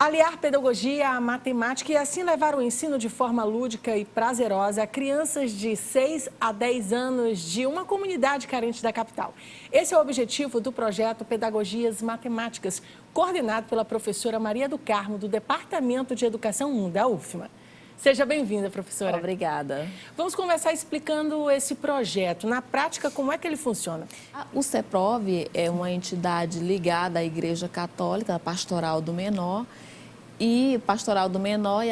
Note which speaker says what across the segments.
Speaker 1: Aliar pedagogia à matemática e assim levar o ensino de forma lúdica e prazerosa a crianças de 6 a 10 anos de uma comunidade carente da capital. Esse é o objetivo do projeto Pedagogias Matemáticas, coordenado pela professora Maria do Carmo, do Departamento de Educação 1 da UFMA. Seja bem-vinda, professora.
Speaker 2: Obrigada.
Speaker 1: Vamos começar explicando esse projeto. Na prática, como é que ele funciona?
Speaker 2: O CEPROV é uma entidade ligada à Igreja Católica, a Pastoral do Menor, e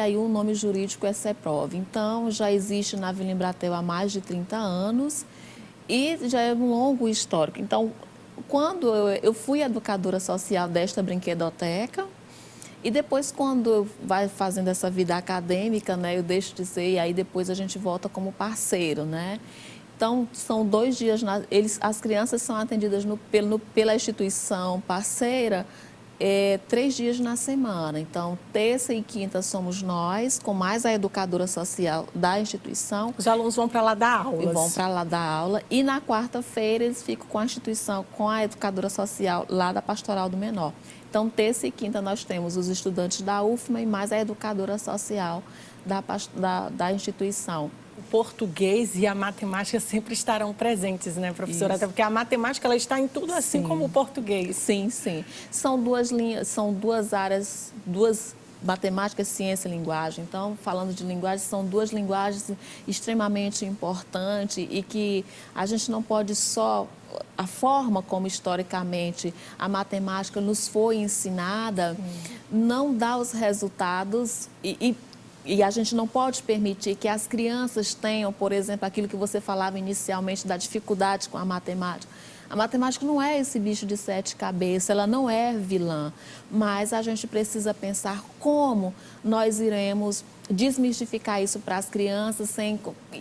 Speaker 2: aí o nome jurídico é CEPROV. Então, já existe na Vila Embratel há mais de 30 anos e já é um longo histórico. Então, quando eu fui educadora social desta brinquedoteca, e depois, quando vai fazendo essa vida acadêmica, né, eu deixo de ser, e aí depois a gente volta como parceiro, né? Então, são 2 dias, as crianças são atendidas pela instituição parceira, 3 dias na semana. Então, terça e quinta somos nós, com mais a educadora social da instituição.
Speaker 1: Os alunos vão para lá dar aulas.
Speaker 2: E vão para lá dar aula. E na quarta-feira eles ficam com a instituição, com a educadora social lá da Pastoral do Menor. Então, terça e quinta nós temos os estudantes da UFMA e mais a educadora social da instituição.
Speaker 1: O português e a matemática sempre estarão presentes, né, professora?
Speaker 2: Isso.
Speaker 1: Até porque a matemática ela está em tudo, assim como o português.
Speaker 2: Sim, sim. São 2 linhas, são 2 áreas, matemática, ciência e linguagem. Então, falando de linguagem, são 2 linguagens extremamente importantes e que a gente não pode só... A forma como, historicamente, a matemática nos foi ensinada não dá os resultados e a gente não pode permitir que as crianças tenham, por exemplo, aquilo que você falava inicialmente da dificuldade com a matemática. A matemática não é esse bicho de 7 cabeças, ela não é vilã, mas a gente precisa pensar como nós iremos desmistificar isso para as crianças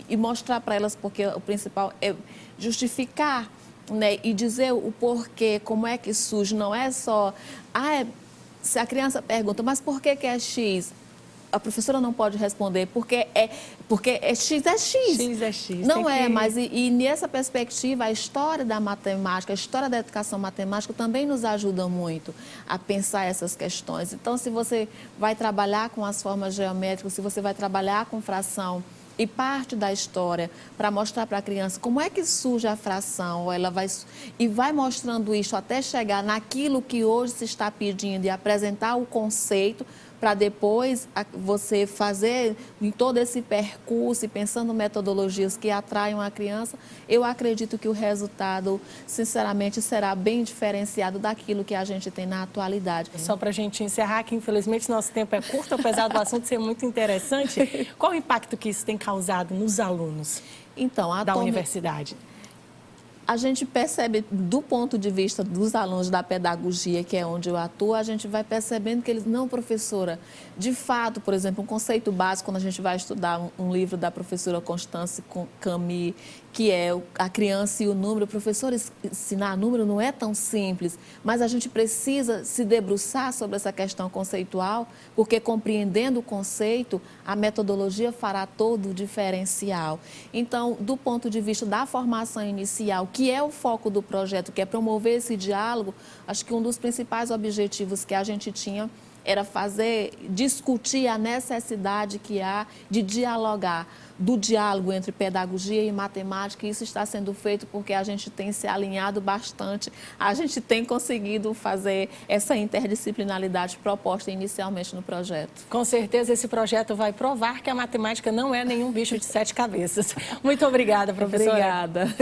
Speaker 2: e mostrar para elas, porque o principal é justificar, né, e dizer o porquê, como é que surge, não é só... se a criança pergunta, mas por que é X? A professora não pode responder, porque X é X.
Speaker 1: X é X.
Speaker 2: Não é, mas e nessa perspectiva, a história da matemática, a história da educação matemática também nos ajuda muito a pensar essas questões. Então, se você vai trabalhar com as formas geométricas, se você vai trabalhar com fração, e parte da história para mostrar para a criança como é que surge a fração, vai mostrando isso até chegar naquilo que hoje se está pedindo e apresentar o conceito para depois você fazer em todo esse percurso e pensando em metodologias que atraiam a criança, eu acredito que o resultado, sinceramente, será bem diferenciado daquilo que a gente tem na atualidade.
Speaker 1: Só para a gente encerrar, que infelizmente nosso tempo é curto, apesar do assunto ser muito interessante, qual o impacto que isso tem causado nos alunos da universidade?
Speaker 2: A gente percebe, do ponto de vista dos alunos da pedagogia, que é onde eu atuo, a gente vai percebendo que eles, não, professora, de fato, por exemplo, um conceito básico, quando a gente vai estudar um livro da professora Constance Camille, que é a criança e o número, professora, ensinar número não é tão simples, mas a gente precisa se debruçar sobre essa questão conceitual, porque compreendendo o conceito, a metodologia fará todo o diferencial. Então, do ponto de vista da formação inicial, que é o foco do projeto, que é promover esse diálogo, acho que um dos principais objetivos que a gente tinha era discutir a necessidade que há de dialogar, do diálogo entre pedagogia e matemática, e isso está sendo feito porque a gente tem se alinhado bastante, a gente tem conseguido fazer essa interdisciplinaridade proposta inicialmente no projeto.
Speaker 1: Com certeza esse projeto vai provar que a matemática não é nenhum bicho de 7 cabeças. Muito obrigada, professora.
Speaker 2: Obrigada.